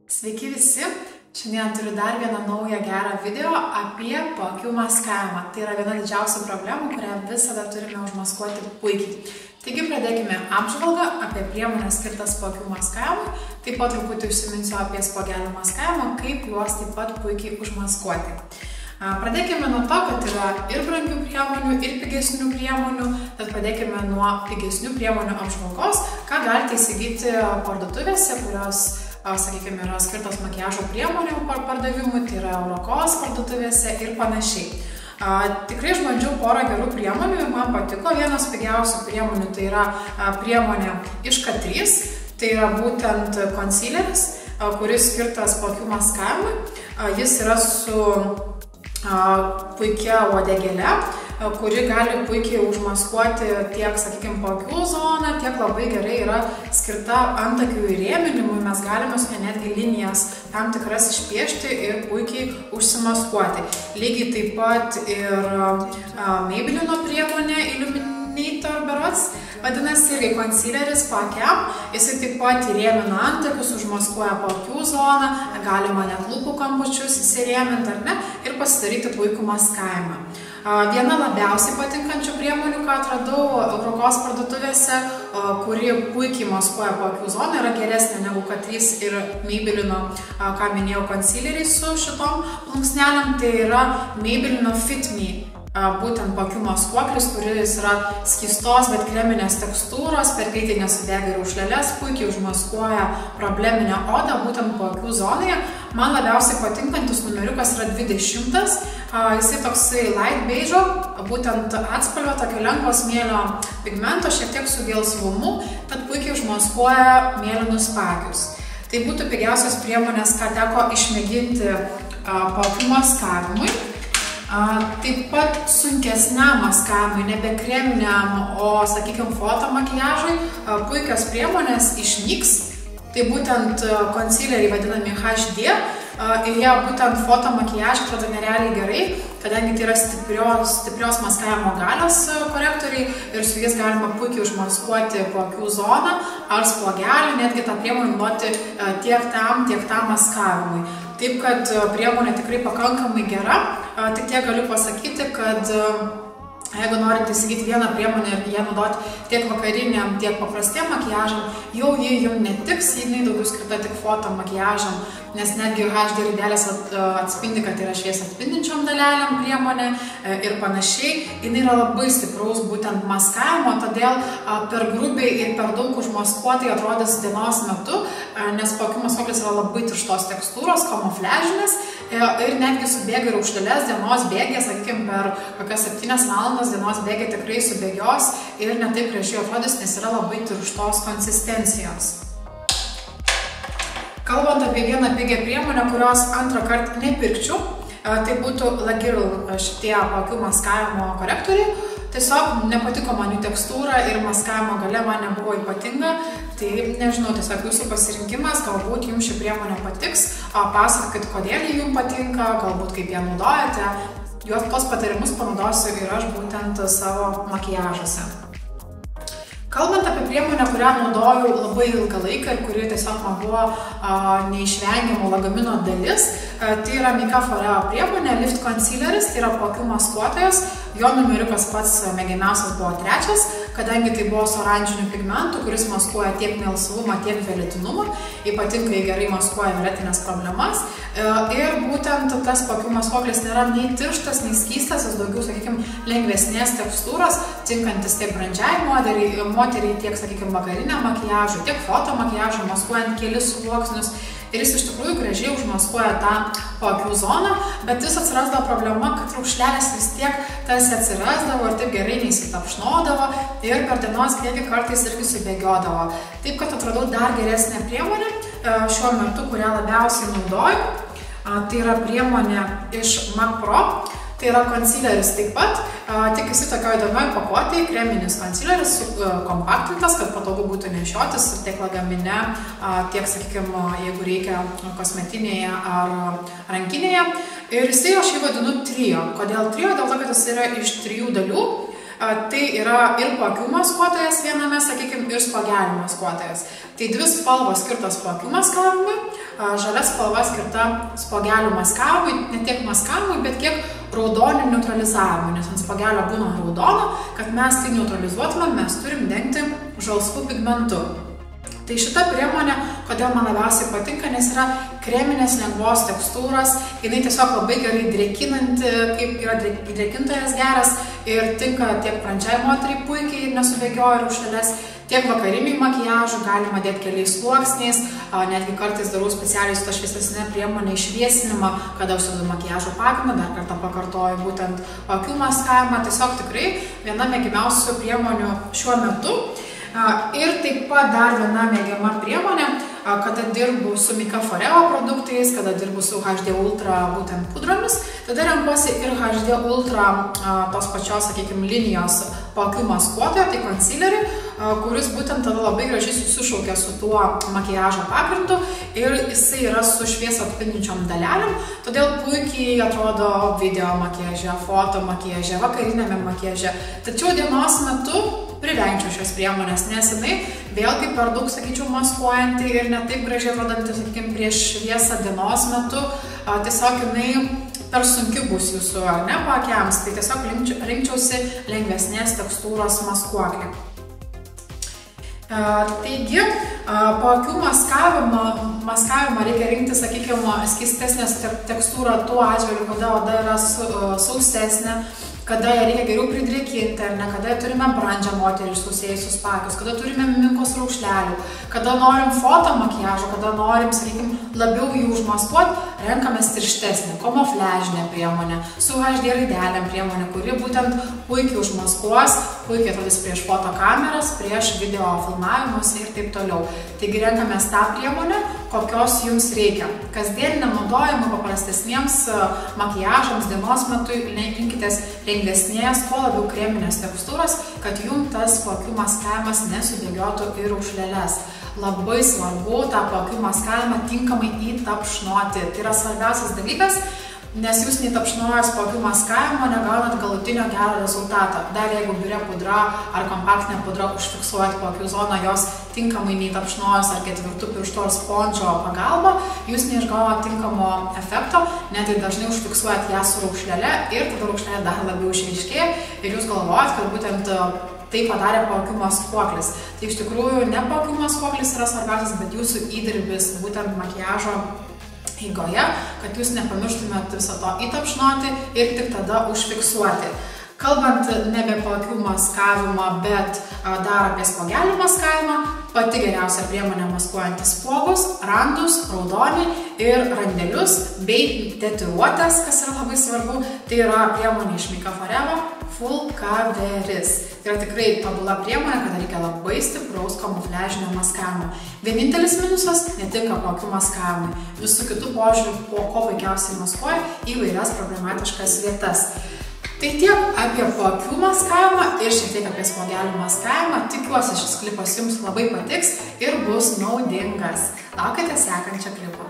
Sveiki visi! Šiandien turiu dar vieną naują gerą video apie paakių maskavimą. Tai yra viena didžiausių problemų, kurią visada turime užmaskuoti puikiai. Taigi pradėkime apžvalgą apie priemonės skirtas paakių maskavimui. Taip pat truputį užsiminsiu apie spuogelių maskavimą, kaip juos taip pat puikiai užmaskuoti. Pradėkime nuo to, kad yra ir brangių priemonių, ir pigesnių priemonių. Tad pradėkime nuo pigesnių priemonių apžvalgos, ką galite įsigyti parduotuvėse, kurios, sakykime, yra skirtos makiažo priemonių pardavimui, tai yra Eurokos parduotuvėse ir panašiai. Tikrai išbandžiau porą gerų priemonių ir man patiko. Vienas pigiausių priemonių tai yra priemonė iš K3, tai yra būtent concealeris, kuris skirtas paakių maskavimui. Jis yra su puikia uodegėle, kuri gali puikiai užmaskuoti tiek, sakykime, paakių zoną, tiek labai gerai yra skirta antakių įrėminimui. Mes galime su netgi linijas tam tikras išpiešti ir puikiai užsimaskuoti. Lygiai taip pat ir Maybellino priemonė Illuminator berods, vadinasi, irgi concealeris paakiam. Jisai taip pat įrėmina antakius, užmaskuoja paakių zoną, galima net lūpų kampučius įsirėminti ar ne ir pasidaryti puikų maskavimą. Viena labiausiai patinkančių priemonių, ką atradau Eurokos parduotuvėse, kuri puikiai maskuoja paakių zoną, yra geresnė negu K3 ir Maybellino, ką minėjau, concealeriai su šitom plunksnelėm, tai yra Maybellino Fit Me. Būtent paakių maskuoklis, kuris yra skystos, bet kreminės tekstūros, per greitai nesudega ir raukšleles, puikiai užmaskuoja probleminę odą būtent paakių zonoje. Man labiausiai patinkantis numeriukas yra 20. Jisai toksai light beige, būtent atspalvio, tokio lengvo smėlio pigmento, šiek tiek su gelsvumu, tad puikiai užmaskuoja mėlynus paakius. Tai būtų pigiausios priemonės, ką teko išmėginti paakių maskavimui. Taip pat sunkesniam maskavimui, nebe kreminiam, o, sakykime, fotomakiažui, puikios priemonės iš NYX. Tai būtent concealeriai vadinami HD ir jie būtent fotomakiažai atrodo nerealiai gerai, kadangi tai yra stiprios maskavimo galios korektoriai ir su jais galima puikiai užmaskuoti paakių zoną ar spuogelį, netgi tą priemonę naudoti tiek tam maskavimui. Taip, kad priemonė tikrai pakankamai gera, tik tiek galiu pasakyti, kad jeigu norite įsigyti vieną priemonę ir ją naudoti tiek vakariniam, tiek paprastiem makiažam, jau ji jums netiks, jinai daugiau skirta tik foto makiažam, nes netgi HD raidelės atspindi, kad yra šviesą atspindinčiom dalelėm priemonė ir panašiai. Jinai yra labai stipraus būtent maskavimo, todėl per grubiai ir per daug užmaskuotai atrodys dienos metu, nes paakių maskuoklis yra labai tirštos tekstūros, kamufliažinės ir netgi subėga ir raukšleles dienos bėgė, sakykime, per kokias 7 valandas dienos bėgė tikrai subėgios ir netaip gražiai atrodys, nes yra labai tirštos konsistencijos. Kalbant apie vieną pigią priemonę, kurios antrą kartą nepirkčiau, tai būtų Lagirl šitie paakių maskavimo korektoriai. Tiesiog nepatiko man jų tekstūra ir maskavimo gale man nebuvo ypatinga. Tai nežinau, tiesiog jūsų pasirinkimas, galbūt jums ši priemonė patiks, pasakokit, kodėl jį jums patinka, galbūt kaip ją naudojate. Tos patarimus panaudosiu ir aš būtent savo makiažuose. Kalbant apie priemonę, kurią naudojau labai ilgą laiką ir kuri tiesiog man buvo neišvengiamo lagamino dalis, tai yra Mika Foreo priemonė Lift Concealeris, tai yra paakių maskuotojas. Jo numeriukas pats mėgiamiausias buvo 3, kadangi tai buvo su oranžiniu pigmentu, kuris maskuoja tiek melsvumą, tiek violetinumą, ypatingai gerai maskuoja violetinės problemas. Ir būtent tas paakių maskuoklis nėra nei tirštas, nei skystas, jis daugiau, sakykime, lengvesnės tekstūros, tinkantis tiek brandžiai moteriai, tiek, sakykime, vakariniam makiažui, tiek foto makiažui, maskuojant kelis sluoksnius. Ir jis iš tikrųjų gražiai užmaskuoja tą paakių zoną, bet vis atsirasdavo problema, kad raukšlelės vis tiek tarsi atsirasdavo ir taip gerai neįsitapšnodavo ir per dienos bėgį kartais irgi subėgiodavo. Taip, kad atradau dar geresnę priemonę šiuo metu, kurią labiausiai naudoju. Tai yra priemonė iš MAC Pro. Tai yra concealeris taip pat, tik jisai tokio įdomioj pakuotėje, kreminis concealeris, kompaktintas, kad patogu būtų nešiotis tiek lagamine, tiek, sakykime, jeigu reikia kosmetinėje ar rankinėje. Ir jisai aš jį vadinu trio. Kodėl trio? Dėl to, kad jis yra iš 3 dalių. Tai yra ir paakių maskuotojas viename, sakykime, ir spuogelių maskuotojas. Tai dvi spalvos skirtos paakių maskavimui, žalia spalva skirta spuogelių maskavimui, ne tiek maskavimui, bet kiek raudonių neutralizavimui, nes ant spuogelio būna raudono, kad mes tai neutralizuotume, mes turim dengti žalsvų pigmentų. Tai šita priemonė, kodėl man labiausiai patinka, nes yra kreminės lengvos tekstūros, jinai tiesiog labai gerai drėkinanti, kaip yra drėkintojas geras ir tinka tiek brandžiai moteriai puikiai ir nesubėgioja raukšleles, tiek vakariniai makiažui galima dėti keliais sluoksniais, netgi kartais darau specialiai su ta šviesesne priemonė išviesinimą, kada užsidedu makiažo pagrindą, dar kartą pakartoju būtent akių maskavimą, tiesiog tikrai viena mėgiamiausių priemonių šiuo metu. Ir taip pat dar viena mėgiama priemonė, kada dirbu su Mika Foreo produktais, kada dirbu su HD Ultra būtent pudromis, tada renkuosi ir HD Ultra tos pačios, sakykime, linijos paakių maskuotoją, tai concealerį, kuris būtent tada labai gražiai susišaukia su tuo makiažo pagrindu ir jisai yra su šviesą atspindinčiom dalelėm, todėl puikiai atrodo video makiaže, foto makiaže, vakarinėme makiaže. Tačiau dienos metu privengčiau šios priemonės, nes jinai vėlgi per daug, sakyčiau, maskuojanti ir ne taip gražiai atrodanti, sakykime, prieš šviesą dienos metu, tiesiog jinai per sunki bus jūsų, ar ne, paakiams, tai tiesiog rinkčiausi lengvesnės tekstūros maskuoklį. Taigi, paakių maskavimą reikia rinkti, sakykime, skystesnės tekstūrą tuo atžvilgiu, kada oda yra sausesnė, kada ją reikia geriau pridrėkinti, ar ne, kada turime brandžią moterį išsausėjusius paakius, kada turime mimikos raukšlelių, kada norim foto makiažo, kada norim, sakykime, labiau jį užmaskuoti, renkamės tirštesnį, kamufliažinę priemonę, su HD raidelėm priemonę, kuri būtent puikiai užmaskuos, puikiai atrodys prieš fotokameras, prieš video filmavimus ir taip toliau. Taigi renkamės tą priemonę, kokios jums reikia. Kasdieniniam naudojimui paprastesniems makiažams dienos metu rinkitės lengvesnės, kuo labiau kreminės tekstūros, kad jums tas paakių maskavimas nesubėgiotų į raukšleles. Labai svarbu tą paakių maskavimą tinkamai įtapšnoti. Tai yra svarbiausias dalykas, nes jūs neįtapšnojęs paakių maskavimo negaunat galutinio gero rezultato. Dar jeigu biure pudra ar kompaktinė pudra užfiksuojat paakių zoną, jos tinkamai neįtapšnojęs ar ketvirtų pirštų ar spondžio pagalba, jūs neišgaunat tinkamo efekto, net ir dažnai užfiksuojat ją su raukšlele ir tada raukšlelė dar labiau išryškėja ir jūs galvojat, kad būtent tai padarė paakių maskuoklis. Tai iš tikrųjų ne paakių maskuoklis yra svarbiausias, bet jūsų įdirbis būtent makiažo eigoje, kad jūs nepamirštumėt viso to įtapšnoti ir tik tada užfiksuoti. Kalbant nebe paakių maskavimą, bet dar apie spuogelių maskavimą, pati geriausia priemonė maskuojantis spuogus, randus, raudonį ir randelius bei tetiruotės, kas yra labai svarbu, tai yra priemonė iš Mika Foreo Full Coveris. Tai yra tikrai tobula priemonė, kada reikia labai stipraus kamufliažinio maskavimo. Vienintelis minusas - netinka paakių maskavimui. Visų kitų požiūrių, ko puikiausiai maskuoja įvairias problematiškas vietas. Tai tiek apie paakių maskavimą ir šiek tiek apie spuogelių maskavimą. Tikiuosi, šis klipas jums labai patiks ir bus naudingas. Laukite sekančio klipo.